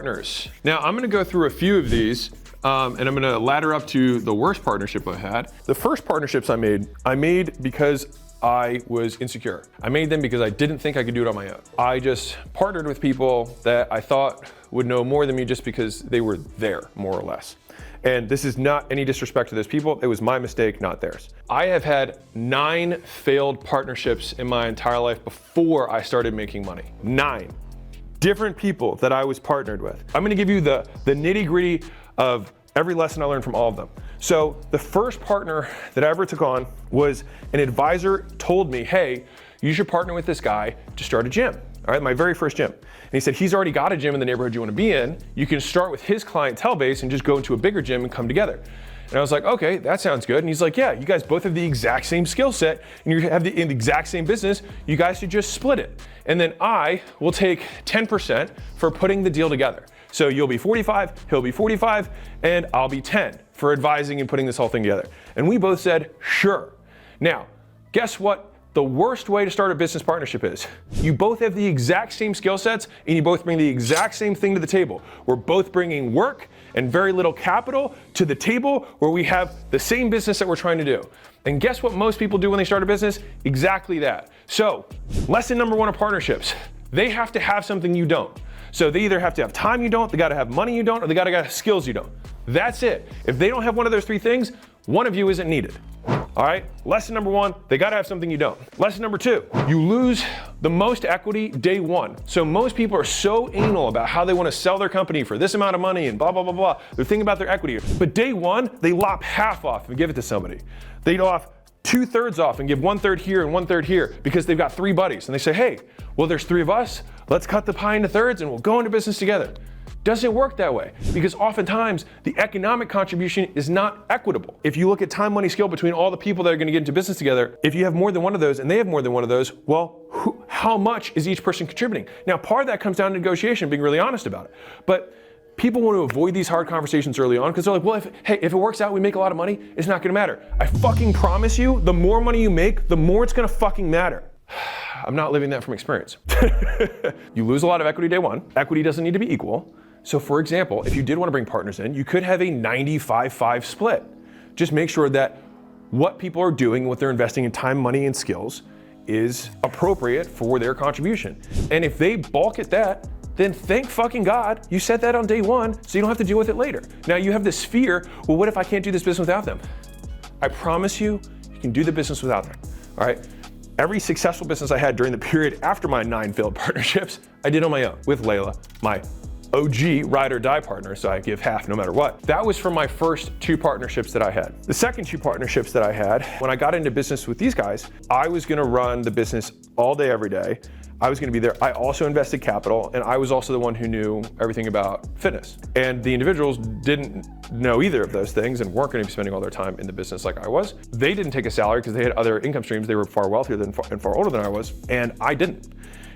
Partners. Now I'm going to go through a few of these and I'm going to ladder up to the worst partnership I had. The first partnerships I made because I was insecure. I made them because I didn't think I could do it on my own. I just partnered with people that I thought would know more than me just because they were there, more or less. And this is not any disrespect to those people. It was my mistake, not theirs. I have had 9 failed partnerships in my entire life before I started making money. 9 different people that I was partnered with. I'm gonna give you the nitty gritty of every lesson I learned from all of them. So the first partner that I ever took on was an advisor told me, hey, you should partner with this guy to start a gym. All right, my very first gym. And he said, he's already got a gym in the neighborhood you wanna be in. You can start with his clientele base and just go into a bigger gym and come together. And I was like, okay, that sounds good. And he's like, yeah, you guys both have the exact same skill set and you have the exact same business. You guys should just split it. And then I will take 10% for putting the deal together. So you'll be 45, he'll be 45, and I'll be 10 for advising and putting this whole thing together. And we both said, sure. Now, guess what the worst way to start a business partnership is? You both have the exact same skill sets and you both bring the exact same thing to the table. We're both bringing work and very little capital to the table where we have the same business that we're trying to do. And guess what most people do when they start a business? Exactly that. So, lesson number 1 of partnerships, they have to have something you don't. So they either have to have time you don't, they gotta have money you don't, or they gotta have skills you don't. That's it. If they don't have one of those 3 things, one of you isn't needed. All right, lesson number 1, they gotta have something you don't. Lesson number 2, you lose the most equity day 1. So most people are so anal about how they wanna sell their company for this amount of money and blah, blah, blah, blah. They're thinking about their equity. But day 1, they lop half off and give it to somebody. They lop 2/3 off and give 1/3 here and 1/3 here because they've got 3 buddies. And they say, hey, well, there's 3 of us. Let's cut the pie into thirds and we'll go into business together. Doesn't work that way because oftentimes the economic contribution is not equitable. If you look at time, money, skill between all the people that are gonna get into business together, if you have more than one of those and they have more than one of those, well, how much is each person contributing? Now, part of that comes down to negotiation, being really honest about it. But people want to avoid these hard conversations early on because they're like, well, if it works out, we make a lot of money, it's not gonna matter. I fucking promise you, the more money you make, the more it's gonna fucking matter. I'm not living that from experience. You lose a lot of equity day 1. Equity doesn't need to be equal. So for example, if you did want to bring partners in, you could have a 95-5 split. Just make sure that what people are doing, what they're investing in time, money, and skills is appropriate for their contribution. And if they balk at that, then thank fucking God you set that on day 1 so you don't have to deal with it later. Now you have this fear, well, what if I can't do this business without them? I promise you, you can do the business without them, all right? Every successful business I had during the period after my 9 failed partnerships, I did on my own with Layla, my OG ride or die partner, so I give half no matter what. That was from my first 2 partnerships that I had. The second 2 partnerships that I had, when I got into business with these guys, I was gonna run the business all day, every day. I was gonna be there. I also invested capital, and I was also the one who knew everything about fitness. And the individuals didn't know either of those things and weren't gonna be spending all their time in the business like I was. They didn't take a salary because they had other income streams. They were far wealthier and far older than I was, and I didn't.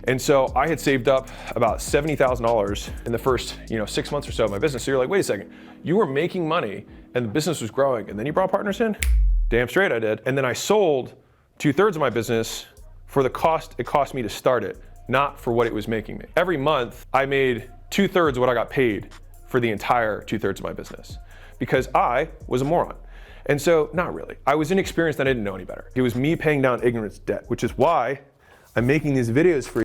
And so I had saved up about $70,000 in the first 6 months or so of my business. So you're like, wait a second, you were making money and the business was growing and then you brought partners in? Damn straight I did. And then I sold 2/3 of my business for the cost it cost me to start it, not for what it was making me. Every month I made 2/3 of what I got paid for the entire 2/3 of my business because I was a moron. And so, not really. I was inexperienced and I didn't know any better. It was me paying down ignorance debt, which is why I'm making these videos for you.